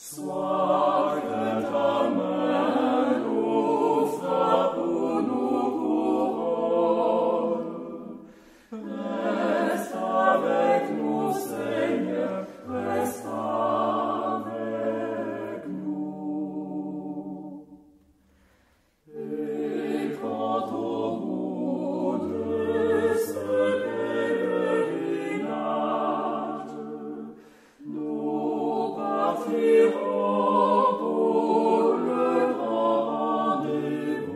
Sois que ta main nous frappe ou nous couronne. Reste avec nous, Seigneur, reste avec nous. Et quand au bout de ce pèlerinage, nous partirons pour le grand rendez-vous,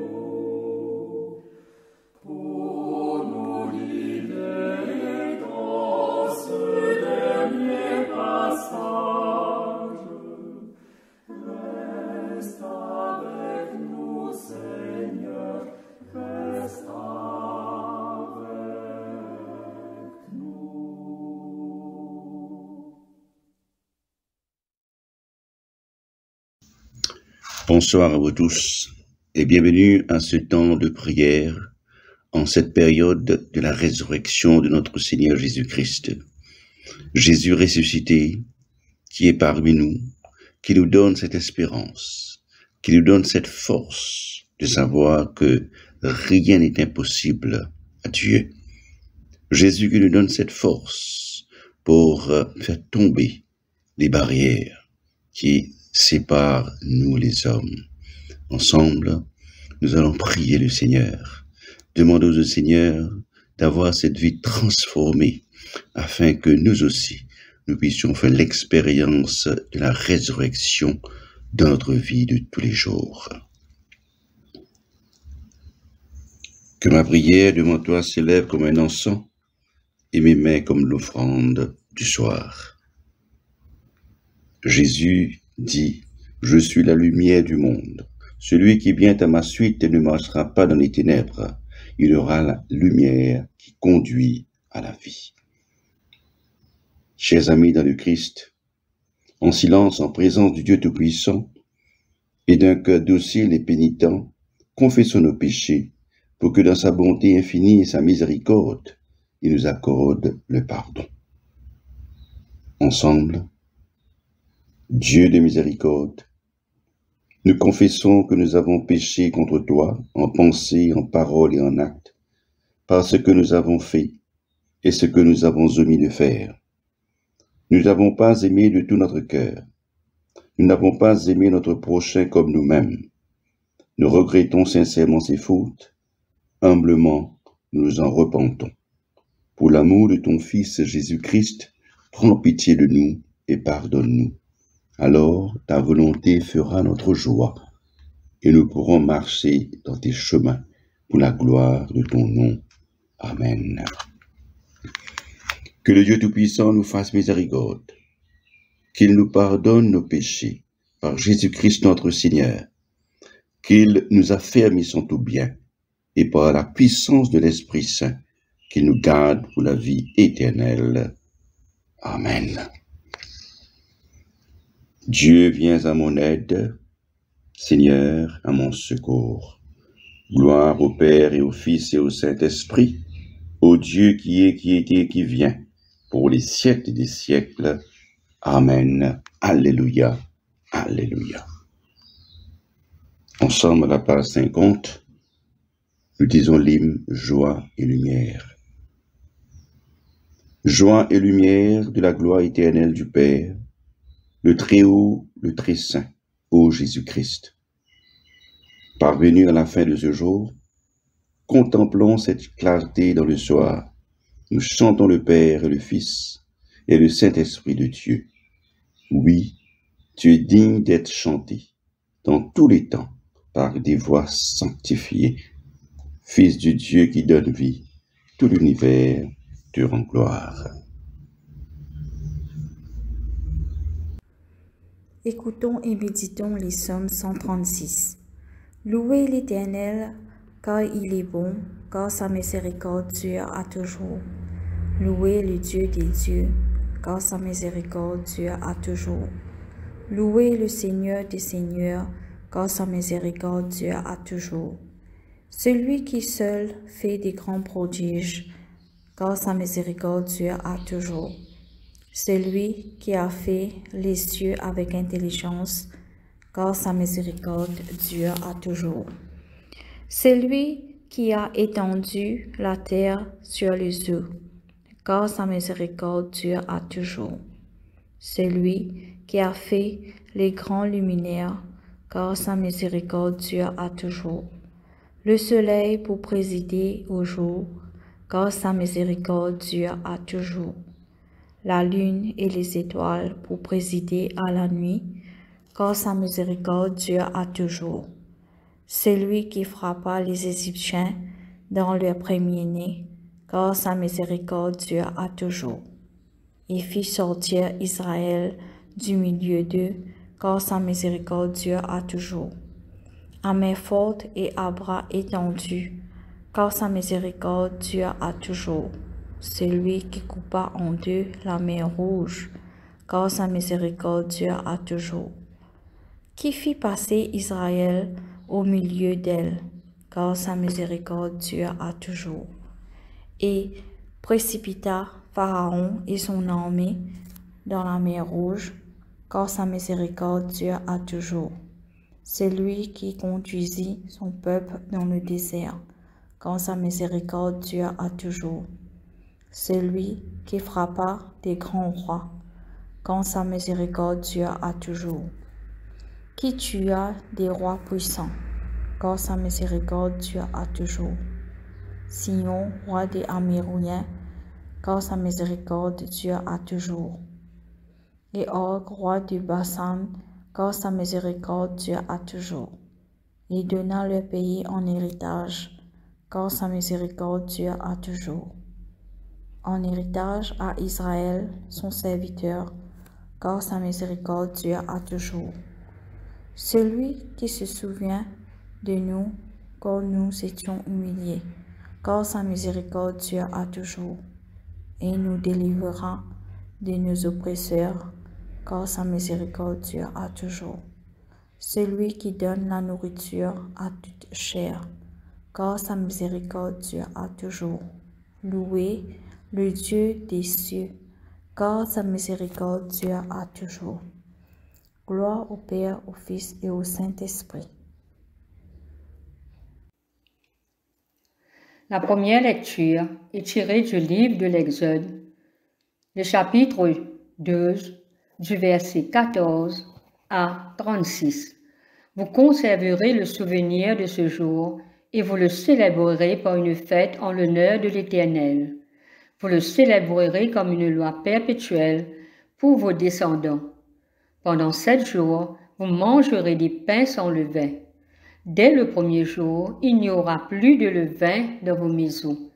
pour nous guider dans ce dernier passage. Reste avec nous, Seigneur, reste avec nous. Bonsoir à vous tous et bienvenue à ce temps de prière en cette période de la résurrection de notre Seigneur Jésus-Christ. Jésus ressuscité qui est parmi nous, qui nous donne cette espérance, qui nous donne cette force de savoir que rien n'est impossible à Dieu. Jésus qui nous donne cette force pour faire tomber les barrières qui séparent nous les hommes. Ensemble, nous allons prier le Seigneur. Demandons au Seigneur d'avoir cette vie transformée afin que nous aussi, nous puissions faire l'expérience de la résurrection dans notre vie de tous les jours. Que ma prière devant toi s'élève comme un encens et mes mains comme l'offrande du soir. Jésus dit, « Je suis la lumière du monde. Celui qui vient à ma suite ne marchera pas dans les ténèbres. Il aura la lumière qui conduit à la vie. » Chers amis dans le Christ, en silence, en présence du Dieu Tout-Puissant, et d'un cœur docile et pénitent, confessons nos péchés, pour que dans sa bonté infinie et sa miséricorde, il nous accorde le pardon. Ensemble, Dieu de miséricorde, nous confessons que nous avons péché contre toi, en pensée, en parole et en acte, par ce que nous avons fait et ce que nous avons omis de faire. Nous n'avons pas aimé de tout notre cœur. Nous n'avons pas aimé notre prochain comme nous-mêmes. Nous regrettons sincèrement ces fautes. Humblement, nous nous en repentons. Pour l'amour de ton Fils Jésus-Christ, prends pitié de nous et pardonne-nous. Alors ta volonté fera notre joie, et nous pourrons marcher dans tes chemins pour la gloire de ton nom. Amen. Que le Dieu Tout-Puissant nous fasse miséricorde, qu'il nous pardonne nos péchés par Jésus-Christ notre Seigneur, qu'il nous affermisse son tout bien, et par la puissance de l'Esprit Saint, qu'il nous garde pour la vie éternelle. Amen. Dieu, viens à mon aide, Seigneur, à mon secours. Gloire au Père et au Fils et au Saint-Esprit, au Dieu qui est, qui était et qui vient, pour les siècles des siècles. Amen. Alléluia. Alléluia. Ensemble à la page 50, nous disons l'hymne Joie et lumière. Joie et lumière de la gloire éternelle du Père, le Très-Haut, le Très-Saint, ô Jésus-Christ. Parvenus à la fin de ce jour, contemplons cette clarté dans le soir. Nous chantons le Père et le Fils et le Saint-Esprit de Dieu. Oui, tu es digne d'être chanté dans tous les temps par des voix sanctifiées. Fils du Dieu qui donne vie, tout l'univers te rend gloire. Écoutons et méditons les psaumes 136. Louez l'Éternel, car il est bon, car sa miséricorde dure à toujours. Louez le Dieu des dieux, car sa miséricorde dure à toujours. Louez le Seigneur des seigneurs, car sa miséricorde dure à toujours. Celui qui seul fait des grands prodiges, car sa miséricorde dure à toujours. C'est lui qui a fait les cieux avec intelligence, car sa miséricorde dure à toujours. C'est lui qui a étendu la terre sur les eaux, car sa miséricorde dure à toujours. C'est lui qui a fait les grands luminaires, car sa miséricorde dure à toujours. Le soleil pour présider au jour, car sa miséricorde dure à toujours. La lune et les étoiles pour présider à la nuit, car sa miséricorde dure à toujours. C'est lui qui frappa les Égyptiens dans leur premier-né, car sa miséricorde dure à toujours. Et fit sortir Israël du milieu d'eux, car sa miséricorde dure à toujours. À main forte et à bras étendus, car sa miséricorde dure à toujours. C'est lui qui coupa en deux la mer rouge, car sa miséricorde dure à toujours. Qui fit passer Israël au milieu d'elle, car sa miséricorde dure à toujours. Et précipita Pharaon et son armée dans la mer rouge, car sa miséricorde dure à toujours. C'est lui qui conduisit son peuple dans le désert, car sa miséricorde dure à toujours. C'est lui qui frappa des grands rois, car sa miséricorde dure à toujours. Qui tua des rois puissants, car sa miséricorde dure à toujours. Sion, roi des Améroïens, car sa miséricorde dure à toujours. Et Og, roi du Bassan, car sa miséricorde dure à toujours. Et donna leur pays en héritage, car sa miséricorde dure à toujours. En héritage à Israël, son serviteur, car sa miséricorde dure à toujours. Celui qui se souvient de nous quand nous étions humiliés, car sa miséricorde dure à toujours, et nous délivrera de nos oppresseurs, car sa miséricorde dure à toujours. Celui qui donne la nourriture à toute chair, car sa miséricorde dure à toujours. Louez le Dieu des cieux, car sa miséricorde dure à toujours. Gloire au Père, au Fils et au Saint-Esprit. La première lecture est tirée du livre de l'Exode, le chapitre 12, du verset 14 à 36. Vous conserverez le souvenir de ce jour et vous le célébrerez par une fête en l'honneur de l'Éternel. Vous le célébrerez comme une loi perpétuelle pour vos descendants. Pendant 7 jours, vous mangerez des pains sans levain. Dès le premier jour, il n'y aura plus de levain dans vos maisons,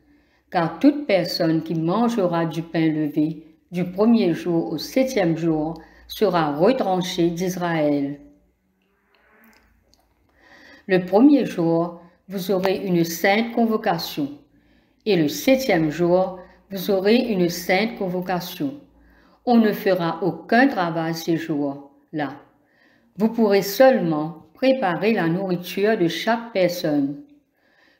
car toute personne qui mangera du pain levé du premier jour au 7e jour sera retranchée d'Israël. Le premier jour, vous aurez une sainte convocation, et le 7e jour, vous aurez une sainte convocation. On ne fera aucun travail ces jours-là. Vous pourrez seulement préparer la nourriture de chaque personne.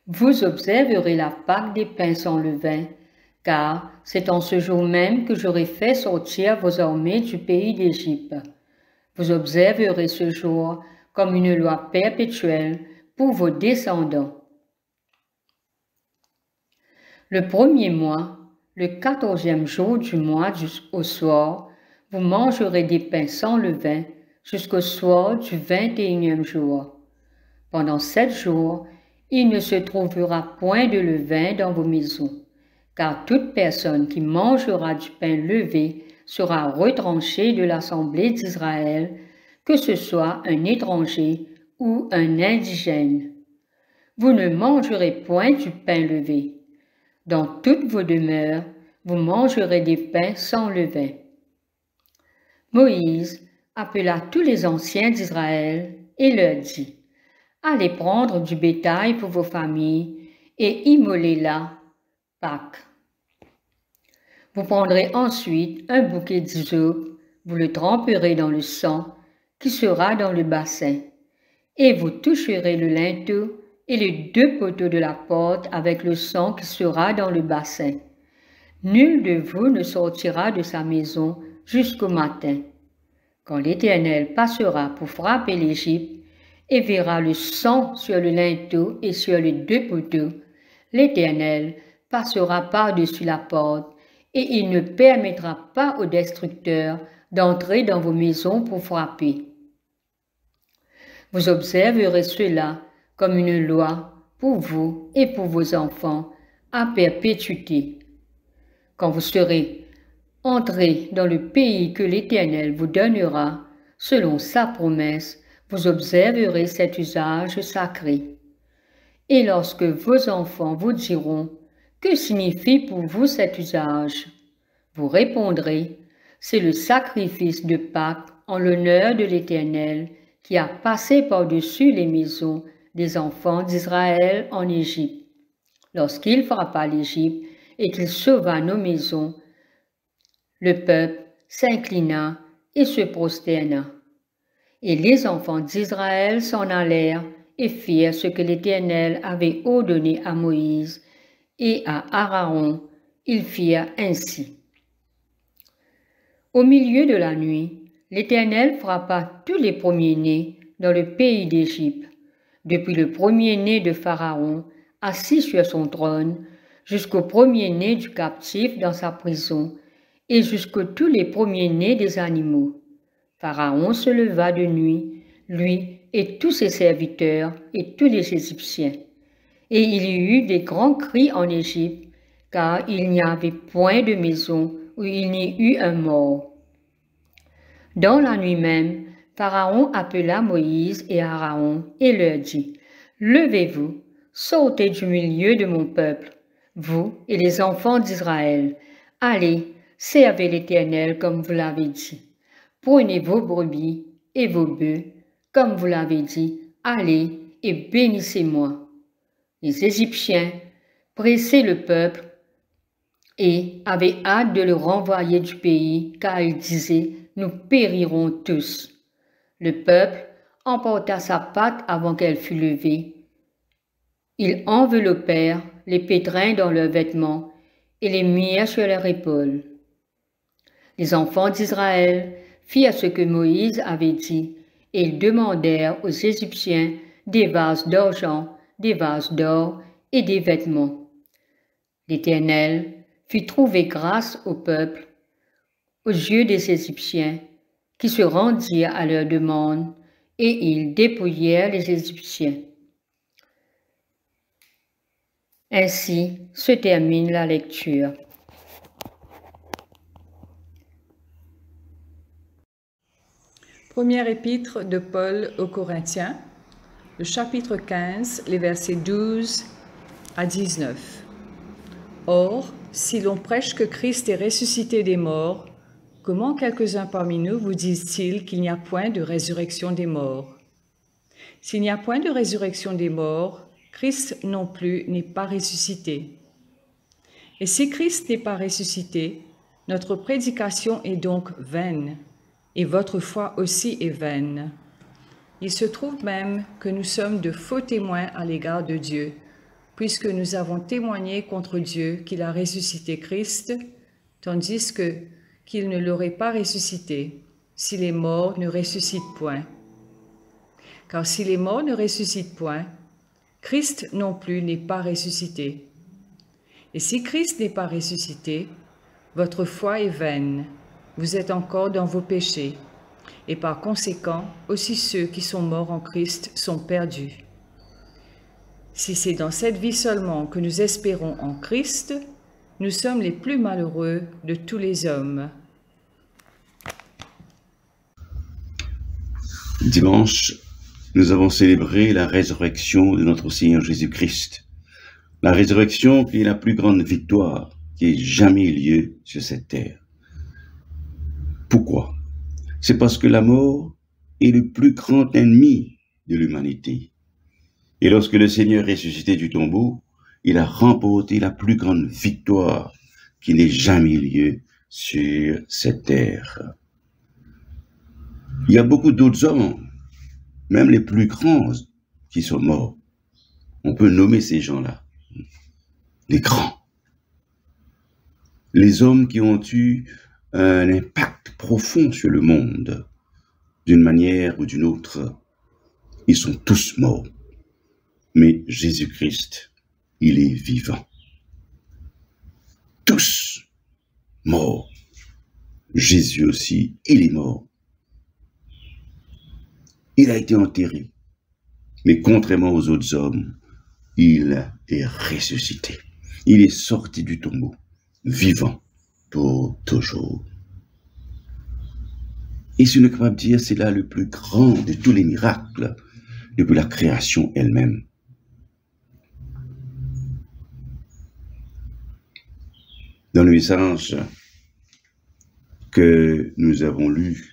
Vous observerez la Pâque des pains sans levain, car c'est en ce jour même que j'aurai fait sortir vos armées du pays d'Égypte. Vous observerez ce jour comme une loi perpétuelle pour vos descendants. Le premier mois, le 14e jour du mois au soir, vous mangerez des pains sans levain jusqu'au soir du 21e jour. Pendant 7 jours, il ne se trouvera point de levain dans vos maisons, car toute personne qui mangera du pain levé sera retranchée de l'assemblée d'Israël, que ce soit un étranger ou un indigène. Vous ne mangerez point du pain levé. Dans toutes vos demeures, vous mangerez des pains sans levain. Moïse appela tous les anciens d'Israël et leur dit: Allez prendre du bétail pour vos familles et immolez-la Pâques. Vous prendrez ensuite un bouquet d'hysope, vous le tremperez dans le sang qui sera dans le bassin, et vous toucherez le linteau et les 2 poteaux de la porte avec le sang qui sera dans le bassin. Nul de vous ne sortira de sa maison jusqu'au matin. Quand l'Éternel passera pour frapper l'Égypte et verra le sang sur le linteau et sur les 2 poteaux, l'Éternel passera par-dessus la porte et il ne permettra pas aux destructeurs d'entrer dans vos maisons pour frapper. Vous observerez cela comme une loi pour vous et pour vos enfants à perpétuité. Quand vous serez entrés dans le pays que l'Éternel vous donnera, selon sa promesse, vous observerez cet usage sacré. Et lorsque vos enfants vous diront « Que signifie pour vous cet usage ?» vous répondrez « C'est le sacrifice de Pâques en l'honneur de l'Éternel qui a passé par-dessus les maisons des enfants d'Israël en Égypte. Lorsqu'il frappa l'Égypte et qu'il sauva nos maisons, le peuple s'inclina et se prosterna. Et les enfants d'Israël s'en allèrent et firent ce que l'Éternel avait ordonné à Moïse et à Aaron. Ils firent ainsi. Au milieu de la nuit, l'Éternel frappa tous les premiers-nés dans le pays d'Égypte, depuis le premier-né de Pharaon, assis sur son trône, jusqu'au premier-né du captif dans sa prison, et jusqu'à tous les premiers-nés des animaux. Pharaon se leva de nuit, lui et tous ses serviteurs et tous les Égyptiens. Et il y eut des grands cris en Égypte, car il n'y avait point de maison où il n'y eut un mort. Dans la nuit même, Pharaon appela Moïse et Aaron et leur dit, « Levez-vous, sortez du milieu de mon peuple, vous et les enfants d'Israël. Allez, servez l'Éternel comme vous l'avez dit. Prenez vos brebis et vos bœufs, comme vous l'avez dit. Allez et bénissez-moi. » Les Égyptiens pressaient le peuple et avaient hâte de le renvoyer du pays, car ils disaient, « Nous périrons tous. » Le peuple emporta sa pâte avant qu'elle fût levée. Ils enveloppèrent les pétrins dans leurs vêtements et les mirent sur leurs épaules. Les enfants d'Israël firent ce que Moïse avait dit, et ils demandèrent aux Égyptiens des vases d'argent, des vases d'or et des vêtements. L'Éternel fit trouver grâce au peuple, aux yeux des Égyptiens, qui se rendirent à leur demande, et ils dépouillèrent les Égyptiens. Ainsi se termine la lecture. Première épître de Paul aux Corinthiens, le chapitre 15, les versets 12 à 19. Or, si l'on prêche que Christ est ressuscité des morts, comment quelques-uns parmi nous vous disent-ils qu'il n'y a point de résurrection des morts? S'il n'y a point de résurrection des morts, Christ non plus n'est pas ressuscité. Et si Christ n'est pas ressuscité, notre prédication est donc vaine, et votre foi aussi est vaine. Il se trouve même que nous sommes de faux témoins à l'égard de Dieu, puisque nous avons témoigné contre Dieu qu'il a ressuscité Christ, tandis qu'il ne l'aurait pas ressuscité, si les morts ne ressuscitent point. Car si les morts ne ressuscitent point, Christ non plus n'est pas ressuscité. Et si Christ n'est pas ressuscité, votre foi est vaine, vous êtes encore dans vos péchés, et par conséquent, aussi ceux qui sont morts en Christ sont perdus. Si c'est dans cette vie seulement que nous espérons en Christ, nous sommes les plus malheureux de tous les hommes. Dimanche, nous avons célébré la résurrection de notre Seigneur Jésus-Christ. La résurrection qui est la plus grande victoire qui ait jamais eu lieu sur cette terre. Pourquoi? C'est parce que la mort est le plus grand ennemi de l'humanité. Et lorsque le Seigneur est ressuscité du tombeau, il a remporté la plus grande victoire qui n'ait jamais eu lieu sur cette terre. Il y a beaucoup d'autres hommes, même les plus grands, qui sont morts. On peut nommer ces gens-là, les grands. Les hommes qui ont eu un impact profond sur le monde, d'une manière ou d'une autre. Ils sont tous morts. Mais Jésus-Christ, il est vivant. Tous morts. Jésus aussi, il est mort. Il a été enterré. Mais contrairement aux autres hommes, il est ressuscité. Il est sorti du tombeau, vivant pour toujours. Et si on est capable de dire, c'est là le plus grand de tous les miracles depuis la création elle-même. Dans le message que nous avons lu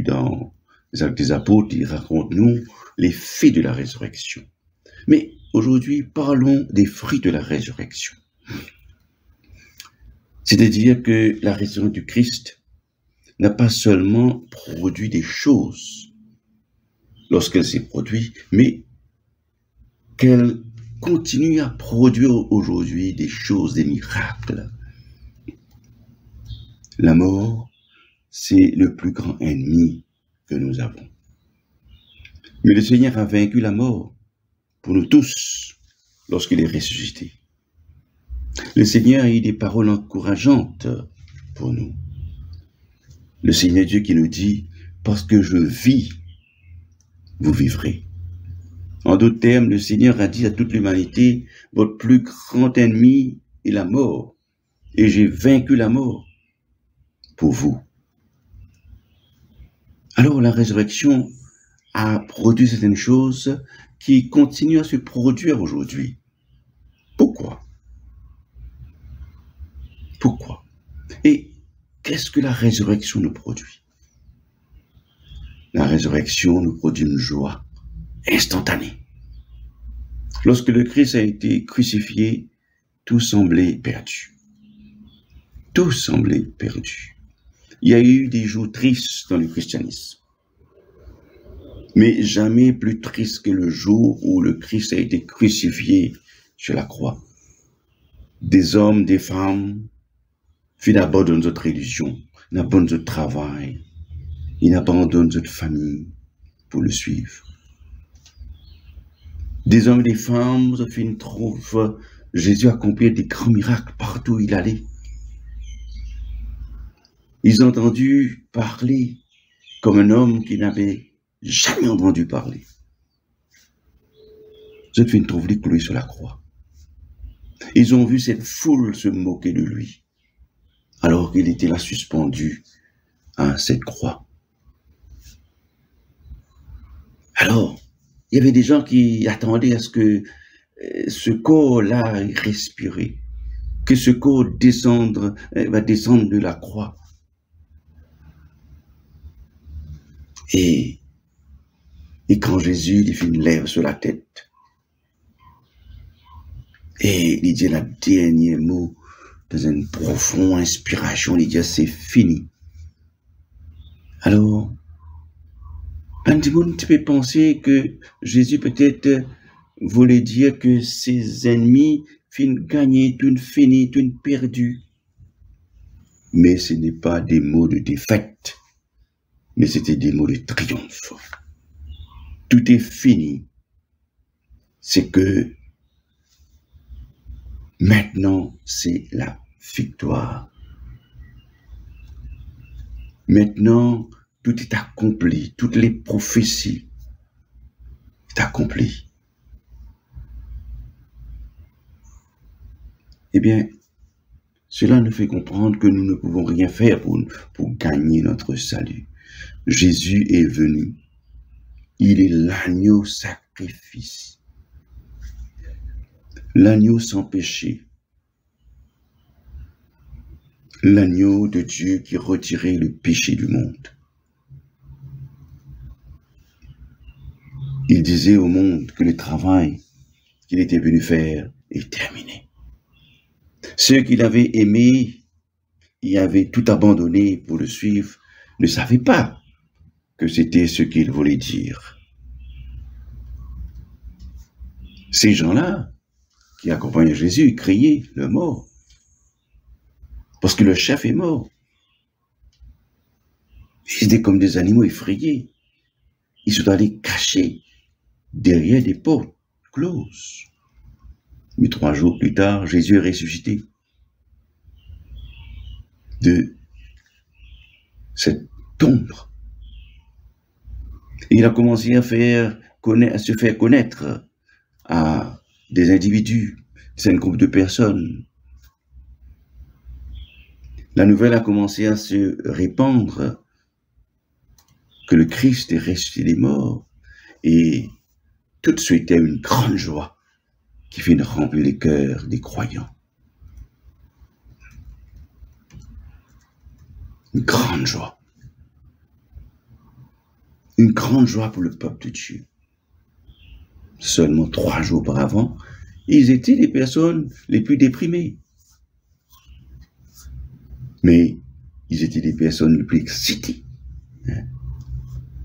dans les Actes des Apôtres, il raconte-nous les faits de la résurrection. Mais aujourd'hui, parlons des fruits de la résurrection. C'est-à-dire que la résurrection du Christ n'a pas seulement produit des choses lorsqu'elle s'est produite, mais qu'elle continue à produire aujourd'hui des choses, des miracles. La mort, c'est le plus grand ennemi que nous avons. Mais le Seigneur a vaincu la mort pour nous tous lorsqu'il est ressuscité. Le Seigneur a eu des paroles encourageantes pour nous. Le Seigneur Dieu qui nous dit, parce que je vis, vous vivrez. En d'autres termes, le Seigneur a dit à toute l'humanité, votre plus grand ennemi est la mort, et j'ai vaincu la mort pour vous. Alors la résurrection a produit certaines choses qui continuent à se produire aujourd'hui. Pourquoi? Pourquoi? Et qu'est-ce que la résurrection nous produit? La résurrection nous produit une joie instantanée. Lorsque le Christ a été crucifié, tout semblait perdu. Tout semblait perdu. Il y a eu des jours tristes dans le christianisme. Mais jamais plus triste que le jour où le Christ a été crucifié sur la croix. Des hommes, des femmes, ils abandonnent notre religion, ils abandonnent notre travail, ils abandonnent notre famille pour le suivre. Des hommes et des femmes, ils trouvent Jésus accomplir des grands miracles partout où il allait. Ils ont entendu parler comme un homme qui n'avait jamais entendu parler. Ils trouvent les cloués sur la croix. Ils ont vu cette foule se moquer de lui, alors qu'il était là suspendu à cette croix. Alors, il y avait des gens qui attendaient à ce que ce corps-là respirait, que ce corps va descendre de la croix. Et quand Jésus il fait une lèvre sur la tête, et il dit le dernier mot, dans une profonde inspiration, il dit c'est fini. Alors, tu peux penser que Jésus peut-être voulait dire que ses ennemis finissent gagnés, tout fini, tout perdu. Mais ce n'est pas des mots de défaite, mais c'était des mots de triomphe. Tout est fini. C'est que maintenant, c'est la victoire. Maintenant, tout est accompli. Toutes les prophéties sont accomplies. Eh bien, cela nous fait comprendre que nous ne pouvons rien faire pour gagner notre salut. Jésus est venu. Il est l'agneau sacrifice. L'agneau sans péché. L'agneau de Dieu qui retirait le péché du monde. Il disait au monde que le travail qu'il était venu faire est terminé. Ceux qu'il avait aimés, il avait tout abandonné pour le suivre, ne savaient pas que c'était ce qu'il voulait dire. Ces gens-là, qui accompagnaient Jésus, criaient le mort. Parce que le chef est mort. Ils étaient comme des animaux effrayés. Ils sont allés cacher derrière des portes closes. Mais 3 jours plus tard, Jésus est ressuscité de cette tombe. Et il a commencé à se faire connaître à des individus, c'est un groupe de personnes. La nouvelle a commencé à se répandre que le Christ est ressuscité des morts, et tout de suite, il y a une grande joie qui vient de remplir les cœurs des croyants. Une grande joie. Une grande joie pour le peuple de Dieu. Seulement 3 jours auparavant, ils étaient les personnes les plus déprimées. Mais ils étaient les personnes les plus excitées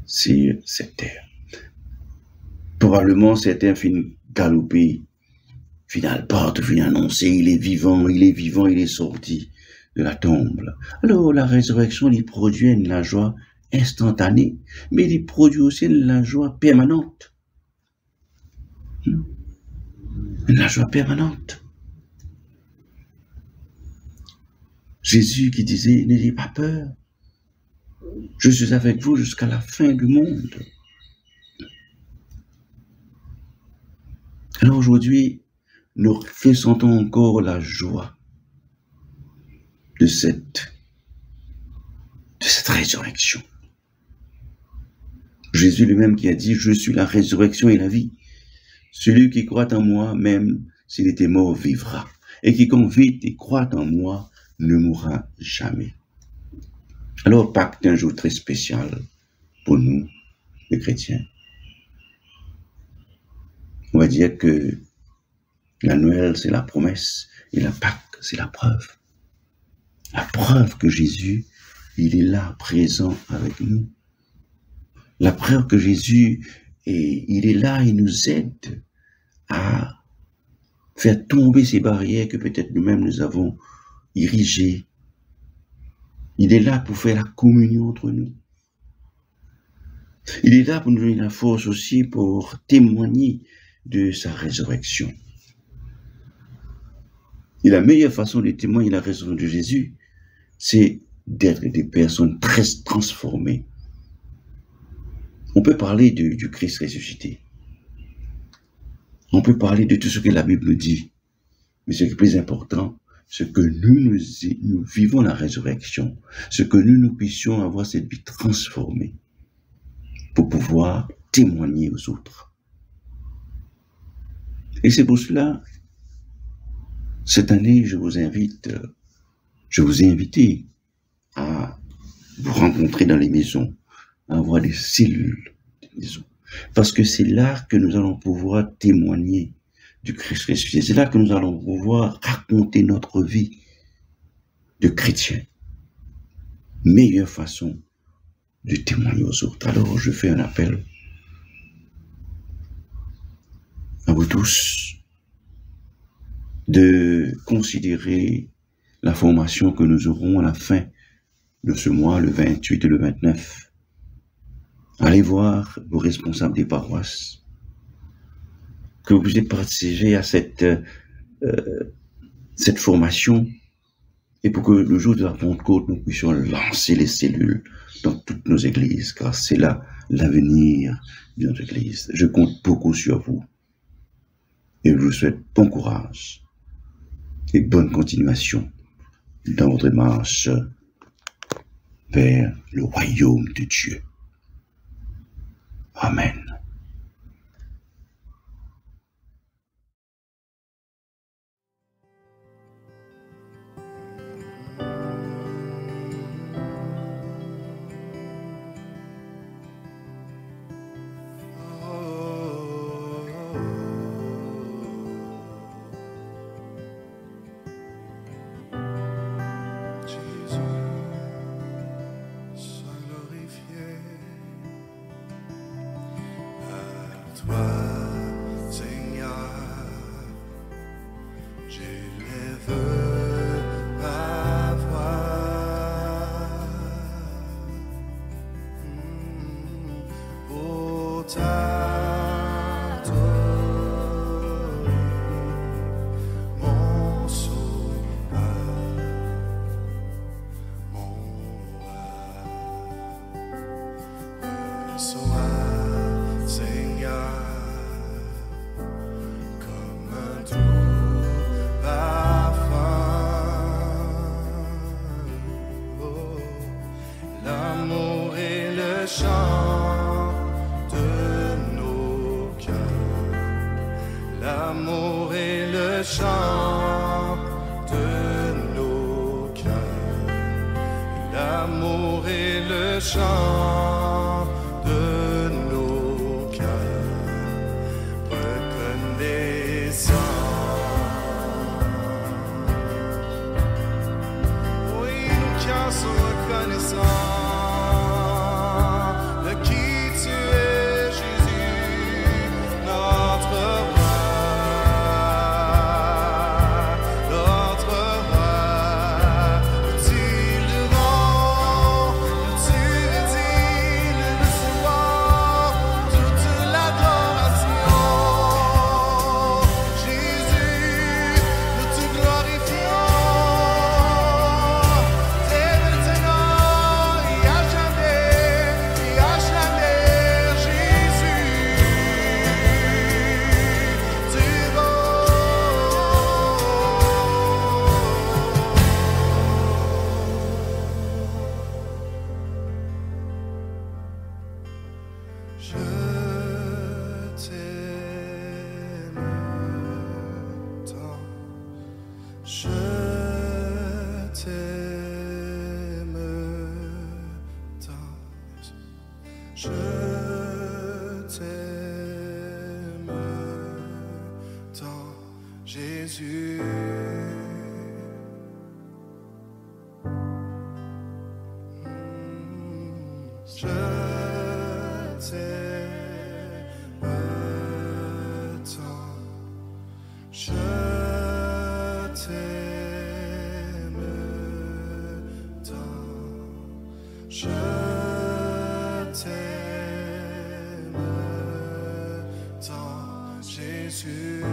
sur cette terre. Probablement, certains finissent galoper, final porte, fin annoncé, il est vivant, il est sorti de la tombe. Alors, la résurrection, il produit la joie instantanée, mais il produit aussi la joie permanente. La joie permanente. Jésus qui disait, n'ayez pas peur, je suis avec vous jusqu'à la fin du monde. Alors aujourd'hui, nous ressentons encore la joie de cette résurrection. Jésus lui-même qui a dit, je suis la résurrection et la vie. Celui qui croit en moi, même s'il était mort, vivra. Et quiconque vit et croit en moi, ne mourra jamais. Alors Pâques est un jour très spécial pour nous, les chrétiens. On va dire que la Noël, c'est la promesse, et la Pâques, c'est la preuve. La preuve que Jésus, il est là, présent avec nous. La preuve que Jésus, il est là, il nous aide à faire tomber ces barrières que peut-être nous-mêmes nous avons érigées. Il est là pour faire la communion entre nous. Il est là pour nous donner la force aussi pour témoigner de sa résurrection. Et la meilleure façon de témoigner de la résurrection de Jésus, c'est d'être des personnes très transformées. On peut parler du Christ ressuscité. On peut parler de tout ce que la Bible nous dit. Mais ce qui est plus important, c'est que nous vivons la résurrection. Ce que nous puissions avoir cette vie transformée pour pouvoir témoigner aux autres. Et c'est pour cela, cette année, je vous ai invité à vous rencontrer dans les maisons, à avoir des cellules de maison. Parce que c'est là que nous allons pouvoir témoigner du Christ ressuscité. C'est là que nous allons pouvoir raconter notre vie de chrétien. Meilleure façon de témoigner aux autres. Alors, je fais un appel à vous tous de considérer la formation que nous aurons à la fin de ce mois, le 28 et le 29. Allez voir vos responsables des paroisses, que vous puissiez participer à cette formation, et pour que le jour de la Pentecôte, nous puissions lancer les cellules dans toutes nos églises, car c'est là l'avenir de notre église. Je compte beaucoup sur vous, et je vous souhaite bon courage et bonne continuation dans votre marche vers le royaume de Dieu. Amen. Reçois ce chant, Jésus. Je t'aime tant. Je t'aime tant. Je t'aime tant, Jésus.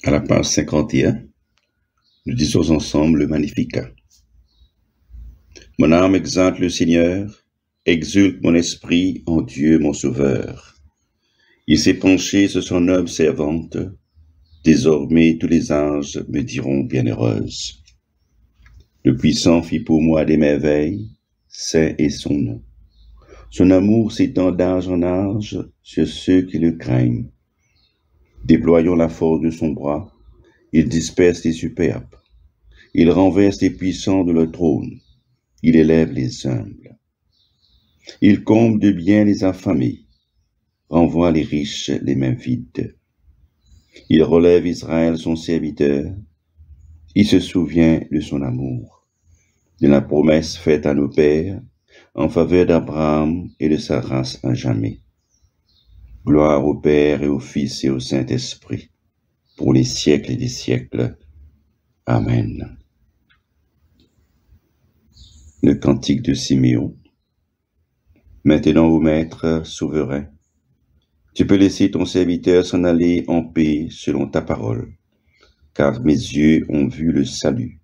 À la page 51, nous disons ensemble le Magnificat. Mon âme exalte le Seigneur, exulte mon esprit en Dieu mon Sauveur. Il s'est penché sur son œuvre servante. Désormais, tous les anges me diront bienheureuse. Le Puissant fit pour moi des merveilles, saint est son nom. Son amour s'étend d'âge en âge sur ceux qui le craignent. Déployant la force de son bras, il disperse les superbes. Il renverse les puissants de leur trône. Il élève les humbles. Il comble de bien les affamés, renvoie les riches les mains vides. Il relève Israël son serviteur. Il se souvient de son amour, de la promesse faite à nos pères en faveur d'Abraham et de sa race à jamais. Gloire au Père et au Fils et au Saint-Esprit, pour les siècles et des siècles. Amen. Le cantique de Siméon. Maintenant, ô Maître souverain, tu peux laisser ton serviteur s'en aller en paix selon ta parole, car mes yeux ont vu le salut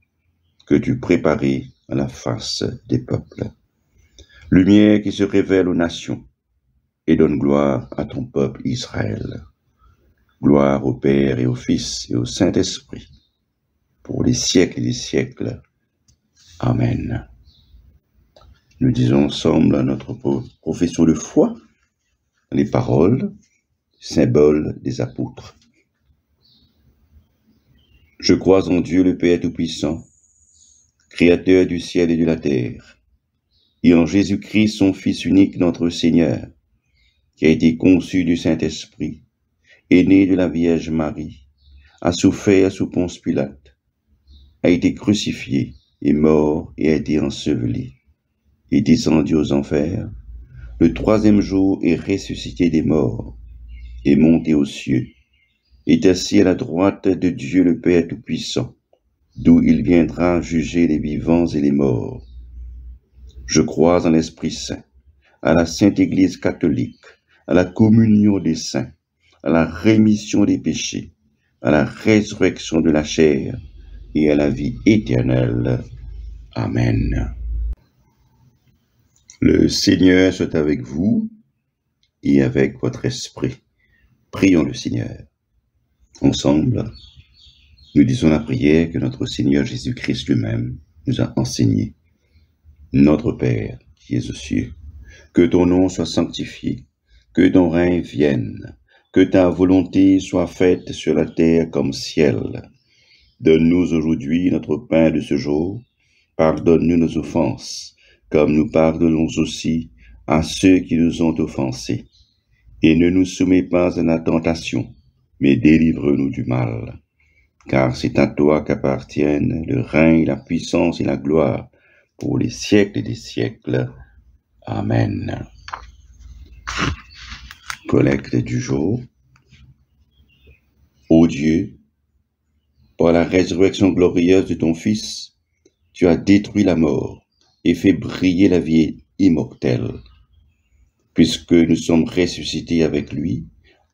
que tu préparais à la face des peuples. Lumière qui se révèle aux nations et donne gloire à ton peuple Israël. Gloire au Père et au Fils et au Saint-Esprit, pour les siècles et les siècles. Amen. Nous disons ensemble notre profession de foi, les paroles, symboles des apôtres. Je crois en Dieu le Père Tout-Puissant, Créateur du ciel et de la terre, et en Jésus-Christ, son Fils unique, notre Seigneur, qui a été conçu du Saint-Esprit, est né de la Vierge Marie, a souffert sous Ponce Pilate, a été crucifié, est mort et a été enseveli, est descendu aux enfers, le troisième jour est ressuscité des morts, est monté aux cieux, est assis à la droite de Dieu le Père Tout-Puissant, d'où il viendra juger les vivants et les morts. Je crois en l'Esprit Saint, à la Sainte Église catholique, à la communion des saints, à la rémission des péchés, à la résurrection de la chair et à la vie éternelle. Amen. Le Seigneur soit avec vous et avec votre esprit. Prions le Seigneur. Ensemble, nous disons la prière que notre Seigneur Jésus-Christ lui-même nous a enseignée. Notre Père, qui es aux cieux, que ton nom soit sanctifié, que ton règne vienne, que ta volonté soit faite sur la terre comme ciel. Donne-nous aujourd'hui notre pain de ce jour. Pardonne-nous nos offenses, comme nous pardonnons aussi à ceux qui nous ont offensés. Et ne nous soumets pas à la tentation, mais délivre-nous du mal. Car c'est à toi qu'appartiennent le règne, la puissance et la gloire, pour les siècles des siècles. Amen. Collecte du jour. Ô Dieu, par la résurrection glorieuse de ton Fils, tu as détruit la mort et fait briller la vie immortelle. Puisque nous sommes ressuscités avec lui,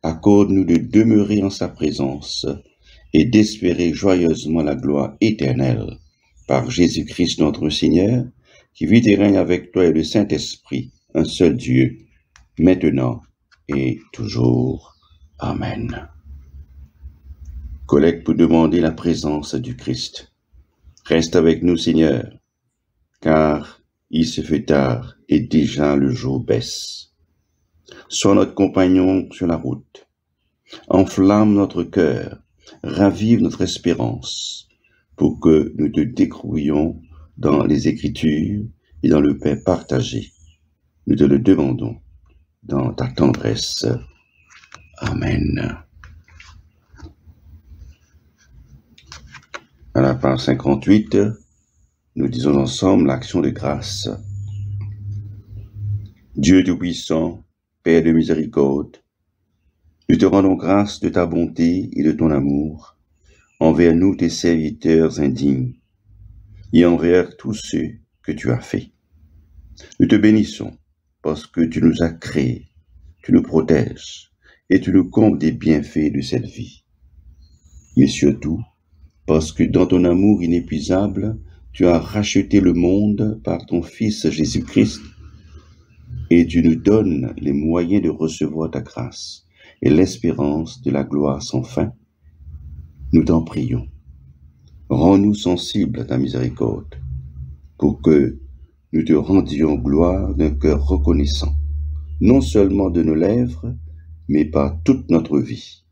accorde-nous de demeurer en sa présence et d'espérer joyeusement la gloire éternelle par Jésus-Christ notre Seigneur, qui vit et règne avec toi et le Saint-Esprit, un seul Dieu, maintenant et toujours. Amen. Collecte pour demander la présence du Christ. Reste avec nous, Seigneur, car il se fait tard et déjà le jour baisse. Sois notre compagnon sur la route. Enflamme notre cœur, ravive notre espérance, pour que nous te découvrions dans les Écritures et dans le pain partagé. Nous te le demandons dans ta tendresse. Amen. À la page 58, nous disons ensemble l'action de grâce. Dieu Tout-Puissant, Père de miséricorde, nous te rendons grâce de ta bonté et de ton amour envers nous, tes serviteurs indignes, et envers tous ceux que tu as faits. Nous te bénissons parce que tu nous as créés, tu nous protèges et tu nous combles des bienfaits de cette vie. Et surtout, parce que dans ton amour inépuisable, tu as racheté le monde par ton Fils Jésus-Christ, et tu nous donnes les moyens de recevoir ta grâce et l'espérance de la gloire sans fin, nous t'en prions. Rends-nous sensibles à ta miséricorde, pour que nous te rendions gloire d'un cœur reconnaissant, non seulement de nos lèvres, mais par toute notre vie,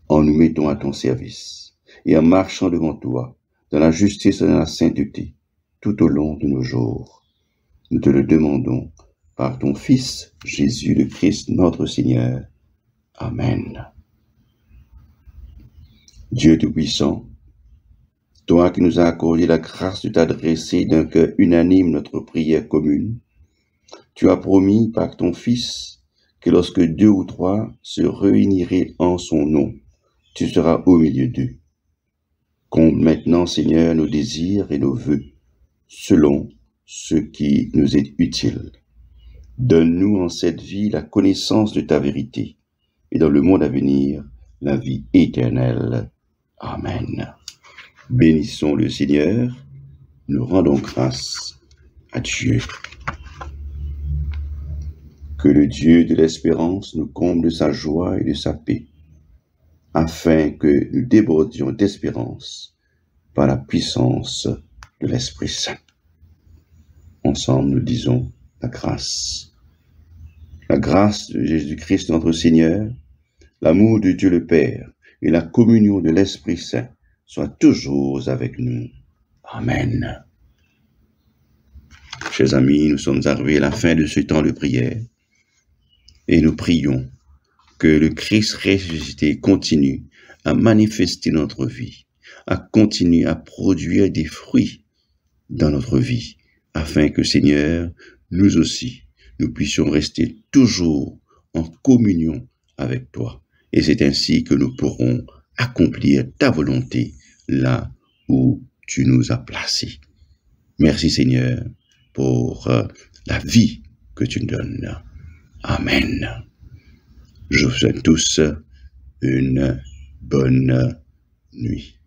en nous mettant à ton service et en marchant devant toi, dans la justice et dans la sainteté, tout au long de nos jours. Nous te le demandons par ton Fils, Jésus le Christ, notre Seigneur. Amen. Dieu Tout-Puissant, toi qui nous as accordé la grâce de t'adresser d'un cœur unanime notre prière commune, tu as promis par ton Fils que lorsque 2 ou 3 se réuniraient en son nom, tu seras au milieu d'eux. Comble maintenant, Seigneur, nos désirs et nos vœux, selon ce qui nous est utile. Donne-nous en cette vie la connaissance de ta vérité, et dans le monde à venir, la vie éternelle. Amen. Bénissons le Seigneur, nous rendons grâce à Dieu. Que le Dieu de l'espérance nous comble de sa joie et de sa paix, afin que nous débordions d'espérance par la puissance de l'Esprit Saint. Ensemble, nous disons la grâce. La grâce de Jésus-Christ notre Seigneur, l'amour de Dieu le Père et la communion de l'Esprit Saint soient toujours avec nous. Amen. Chers amis, nous sommes arrivés à la fin de ce temps de prière et nous prions que le Christ ressuscité continue à manifester notre vie, à continuer à produire des fruits dans notre vie, afin que, Seigneur, nous aussi, nous puissions rester toujours en communion avec toi. Et c'est ainsi que nous pourrons accomplir ta volonté là où tu nous as placés. Merci, Seigneur, pour la vie que tu nous donnes. Amen. Je vous souhaite tous une bonne nuit.